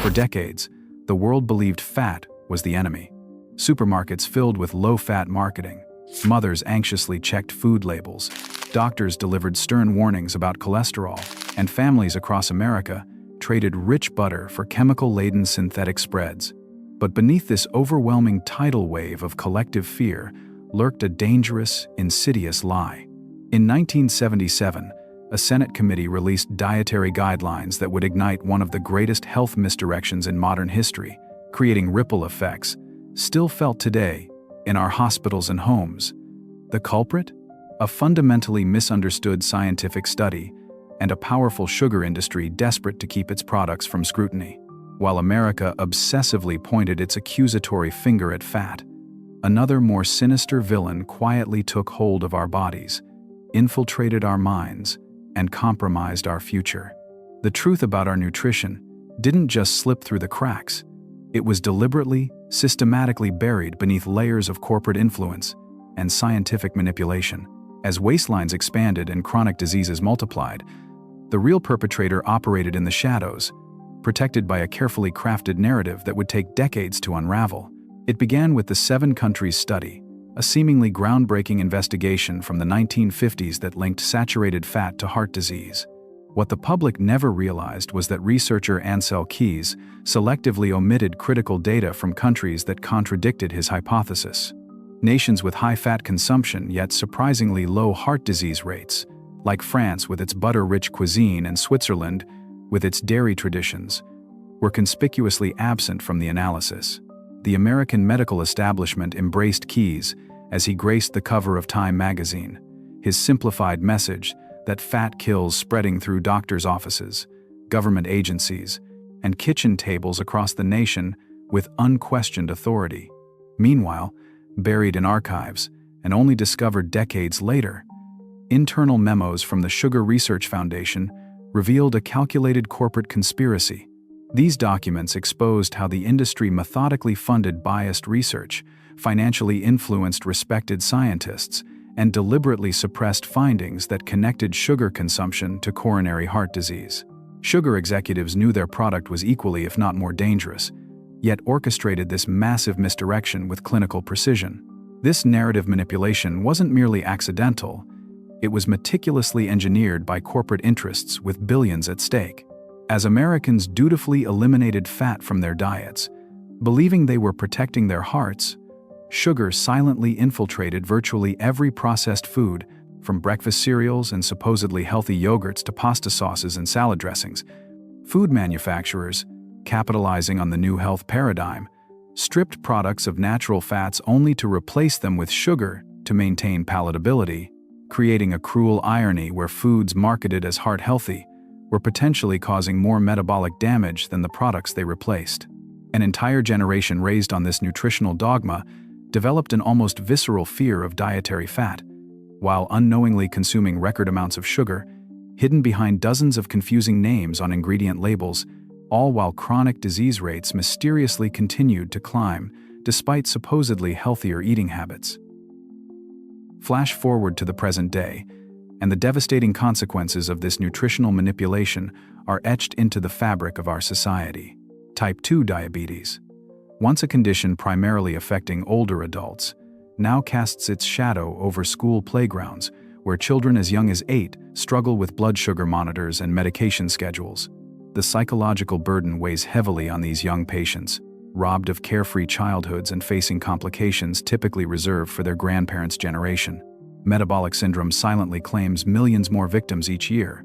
For decades, the world believed fat was the enemy. Supermarkets filled with low-fat marketing. Mothers anxiously checked food labels. Doctors delivered stern warnings about cholesterol, and families across America traded rich butter for chemical-laden synthetic spreads. But beneath this overwhelming tidal wave of collective fear lurked a dangerous, insidious lie. In 1977, a Senate committee released dietary guidelines that would ignite one of the greatest health misdirections in modern history, creating ripple effects still felt today in our hospitals and homes. The culprit? A fundamentally misunderstood scientific study and a powerful sugar industry desperate to keep its products from scrutiny. While America obsessively pointed its accusatory finger at fat, another more sinister villain quietly took hold of our bodies, infiltrated our minds, and compromised our future. The truth about our nutrition didn't just slip through the cracks. It was deliberately, systematically buried beneath layers of corporate influence and scientific manipulation. As waistlines expanded and chronic diseases multiplied, the real perpetrator operated in the shadows, protected by a carefully crafted narrative that would take decades to unravel. It began with the 7 Countries study, a seemingly groundbreaking investigation from the 1950s that linked saturated fat to heart disease. What the public never realized was that researcher Ancel Keys selectively omitted critical data from countries that contradicted his hypothesis. Nations with high fat consumption yet surprisingly low heart disease rates, like France with its butter-rich cuisine and Switzerland with its dairy traditions, were conspicuously absent from the analysis. The American medical establishment embraced Keys as he graced the cover of Time magazine, his simplified message that fat kills spreading through doctors' offices, government agencies, and kitchen tables across the nation with unquestioned authority. Meanwhile, buried in archives and only discovered decades later, internal memos from the Sugar Research Foundation revealed a calculated corporate conspiracy. These documents exposed how the industry methodically funded biased research, financially influenced respected scientists, and deliberately suppressed findings that connected sugar consumption to coronary heart disease. Sugar executives knew their product was equally, if not more dangerous, yet orchestrated this massive misdirection with clinical precision. This narrative manipulation wasn't merely accidental, it was meticulously engineered by corporate interests with billions at stake. As Americans dutifully eliminated fat from their diets, believing they were protecting their hearts, sugar silently infiltrated virtually every processed food, from breakfast cereals and supposedly healthy yogurts to pasta sauces and salad dressings. Food manufacturers, capitalizing on the new health paradigm, stripped products of natural fats only to replace them with sugar to maintain palatability, creating a cruel irony where foods marketed as heart-healthy were potentially causing more metabolic damage than the products they replaced. An entire generation raised on this nutritional dogma developed an almost visceral fear of dietary fat, while unknowingly consuming record amounts of sugar, hidden behind dozens of confusing names on ingredient labels, all while chronic disease rates mysteriously continued to climb despite supposedly healthier eating habits. Flash forward to the present day, and the devastating consequences of this nutritional manipulation are etched into the fabric of our society. Type 2 diabetes, once a condition primarily affecting older adults, now casts its shadow over school playgrounds, where children as young as 8 struggle with blood sugar monitors and medication schedules. The psychological burden weighs heavily on these young patients, robbed of carefree childhoods and facing complications typically reserved for their grandparents' generation. Metabolic syndrome silently claims millions more victims each year,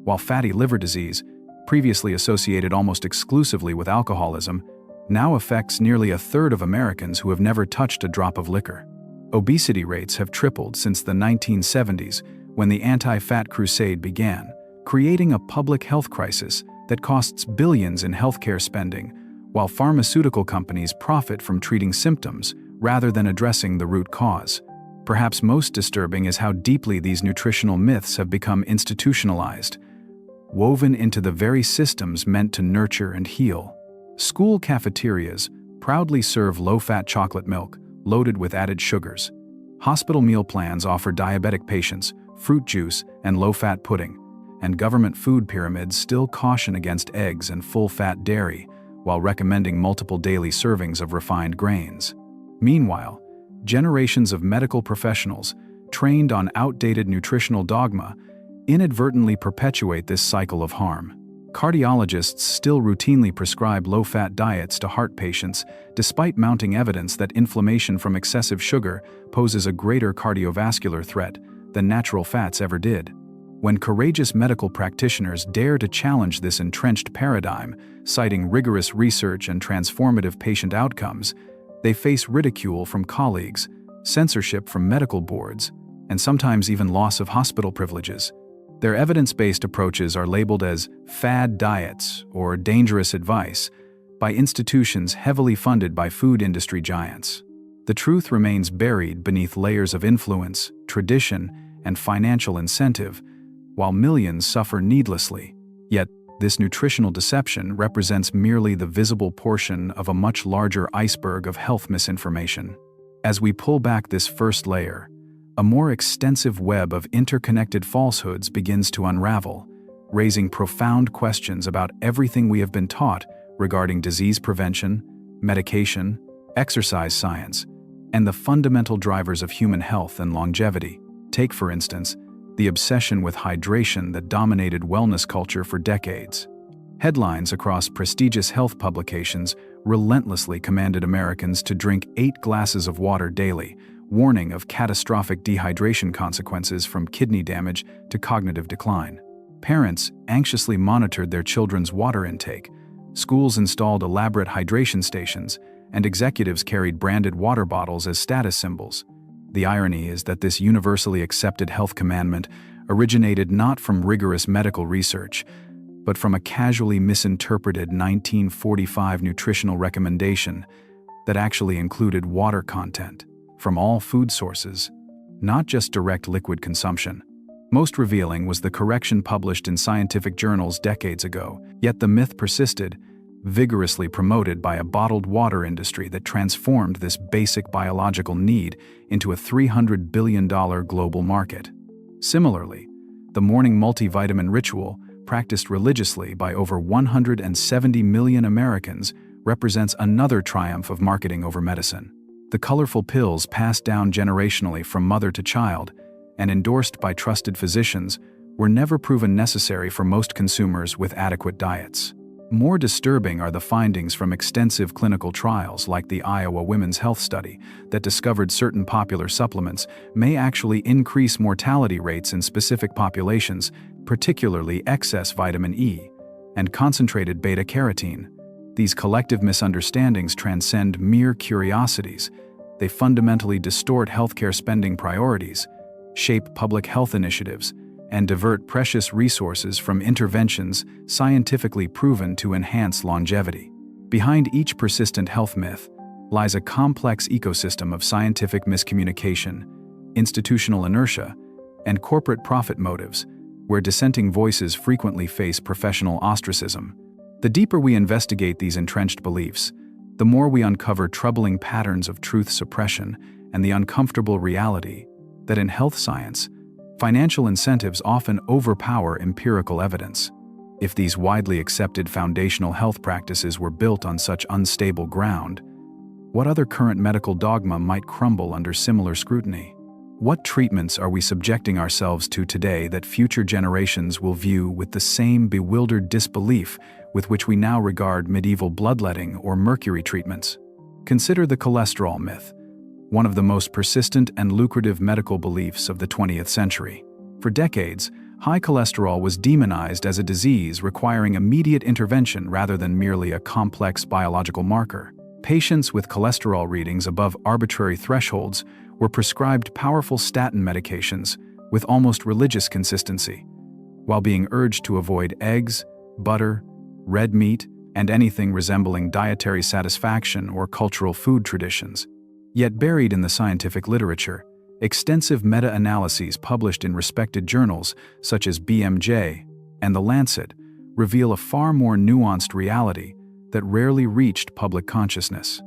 while fatty liver disease, previously associated almost exclusively with alcoholism, now affects nearly a third of Americans who have never touched a drop of liquor. Obesity rates have tripled since the 1970s, when the anti-fat crusade began, creating a public health crisis that costs billions in healthcare spending, while pharmaceutical companies profit from treating symptoms rather than addressing the root cause. Perhaps most disturbing is how deeply these nutritional myths have become institutionalized, woven into the very systems meant to nurture and heal. School cafeterias proudly serve low-fat chocolate milk loaded with added sugars. Hospital meal plans offer diabetic patients fruit juice and low-fat pudding, and government food pyramids still caution against eggs and full-fat dairy, while recommending multiple daily servings of refined grains. Meanwhile, generations of medical professionals, trained on outdated nutritional dogma, inadvertently perpetuate this cycle of harm. Cardiologists still routinely prescribe low-fat diets to heart patients, despite mounting evidence that inflammation from excessive sugar poses a greater cardiovascular threat than natural fats ever did. When courageous medical practitioners dare to challenge this entrenched paradigm, citing rigorous research and transformative patient outcomes, they face ridicule from colleagues, censorship from medical boards, and sometimes even loss of hospital privileges. Their evidence-based approaches are labeled as fad diets or dangerous advice by institutions heavily funded by food industry giants. The truth remains buried beneath layers of influence, tradition, and financial incentive, while millions suffer needlessly. Yet, this nutritional deception represents merely the visible portion of a much larger iceberg of health misinformation. As we pull back this first layer, a more extensive web of interconnected falsehoods begins to unravel, raising profound questions about everything we have been taught regarding disease prevention, medication, exercise science, and the fundamental drivers of human health and longevity. Take, for instance, the obsession with hydration that dominated wellness culture for decades. Headlines across prestigious health publications relentlessly commanded Americans to drink 8 glasses of water daily, warning of catastrophic dehydration consequences from kidney damage to cognitive decline. Parents anxiously monitored their children's water intake, schools installed elaborate hydration stations, and executives carried branded water bottles as status symbols. The irony is that this universally accepted health commandment originated not from rigorous medical research, but from a casually misinterpreted 1945 nutritional recommendation that actually included water content from all food sources, not just direct liquid consumption. Most revealing was the correction published in scientific journals decades ago, yet the myth persisted, vigorously promoted by a bottled water industry that transformed this basic biological need into a $300 billion global market. Similarly, the morning multivitamin ritual, practiced religiously by over 170 million Americans, represents another triumph of marketing over medicine. The colorful pills passed down generationally from mother to child and endorsed by trusted physicians were never proven necessary for most consumers with adequate diets. More disturbing are the findings from extensive clinical trials like the Iowa Women's Health Study that discovered certain popular supplements may actually increase mortality rates in specific populations, particularly excess vitamin E and concentrated beta-carotene. These collective misunderstandings transcend mere curiosities. They fundamentally distort healthcare spending priorities, shape public health initiatives, and divert precious resources from interventions scientifically proven to enhance longevity. Behind each persistent health myth lies a complex ecosystem of scientific miscommunication, institutional inertia, and corporate profit motives, where dissenting voices frequently face professional ostracism. The deeper we investigate these entrenched beliefs, the more we uncover troubling patterns of truth suppression and the uncomfortable reality that in health science, financial incentives often overpower empirical evidence. If these widely accepted foundational health practices were built on such unstable ground, what other current medical dogma might crumble under similar scrutiny? What treatments are we subjecting ourselves to today that future generations will view with the same bewildered disbelief with which we now regard medieval bloodletting or mercury treatments? Consider the cholesterol myth, one of the most persistent and lucrative medical beliefs of the 20th century. For decades, high cholesterol was demonized as a disease requiring immediate intervention rather than merely a complex biological marker. Patients with cholesterol readings above arbitrary thresholds were prescribed powerful statin medications with almost religious consistency, while being urged to avoid eggs, butter, red meat, and anything resembling dietary satisfaction or cultural food traditions. Yet buried in the scientific literature, extensive meta-analyses published in respected journals such as BMJ and The Lancet reveal a far more nuanced reality that rarely reached public consciousness.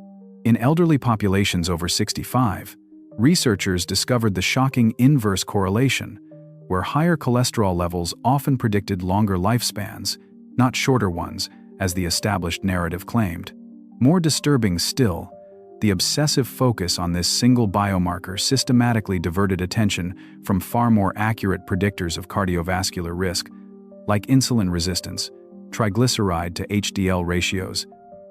In elderly populations over 65, researchers discovered the shocking inverse correlation, where higher cholesterol levels often predicted longer lifespans, not shorter ones, as the established narrative claimed. More disturbing still, the obsessive focus on this single biomarker systematically diverted attention from far more accurate predictors of cardiovascular risk, like insulin resistance, triglyceride to HDL ratios,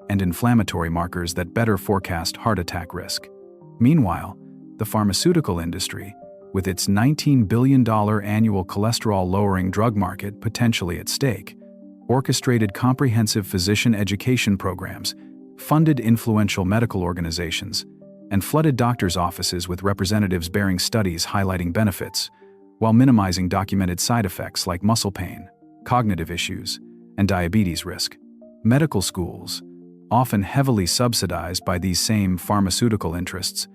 and inflammatory markers that better forecast heart attack risk. Meanwhile, the pharmaceutical industry, with its $19 billion annual cholesterol-lowering drug market potentially at stake, orchestrated comprehensive physician education programs, funded influential medical organizations, and flooded doctors' offices with representatives bearing studies highlighting benefits, while minimizing documented side effects like muscle pain, cognitive issues, and diabetes risk. Medical schools, often heavily subsidized by these same pharmaceutical interests,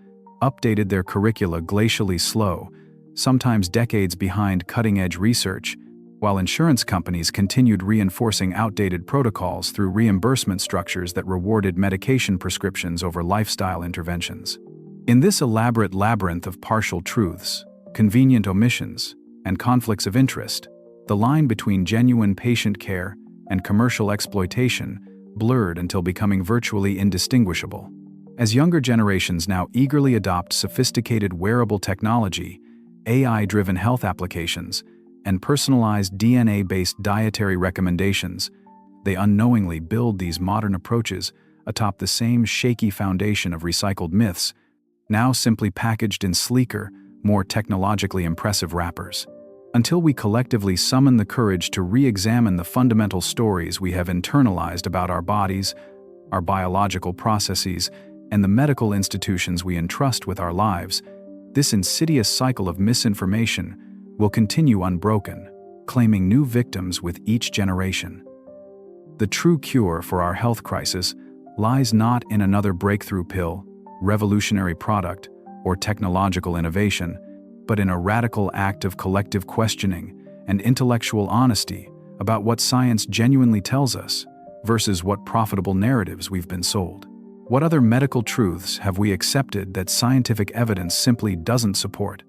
updated their curricula glacially slow, sometimes decades behind cutting-edge research, while insurance companies continued reinforcing outdated protocols through reimbursement structures that rewarded medication prescriptions over lifestyle interventions. In this elaborate labyrinth of partial truths, convenient omissions, and conflicts of interest, the line between genuine patient care and commercial exploitation blurred until becoming virtually indistinguishable. As younger generations now eagerly adopt sophisticated wearable technology, AI-driven health applications, and personalized DNA-based dietary recommendations, they unknowingly build these modern approaches atop the same shaky foundation of recycled myths, now simply packaged in sleeker, more technologically impressive wrappers. Until we collectively summon the courage to re-examine the fundamental stories we have internalized about our bodies, our biological processes, and the medical institutions we entrust with our lives, this insidious cycle of misinformation will continue unbroken, claiming new victims with each generation. The true cure for our health crisis lies not in another breakthrough pill, revolutionary product, or technological innovation, but in a radical act of collective questioning and intellectual honesty about what science genuinely tells us versus what profitable narratives we've been sold. What other medical truths have we accepted that scientific evidence simply doesn't support?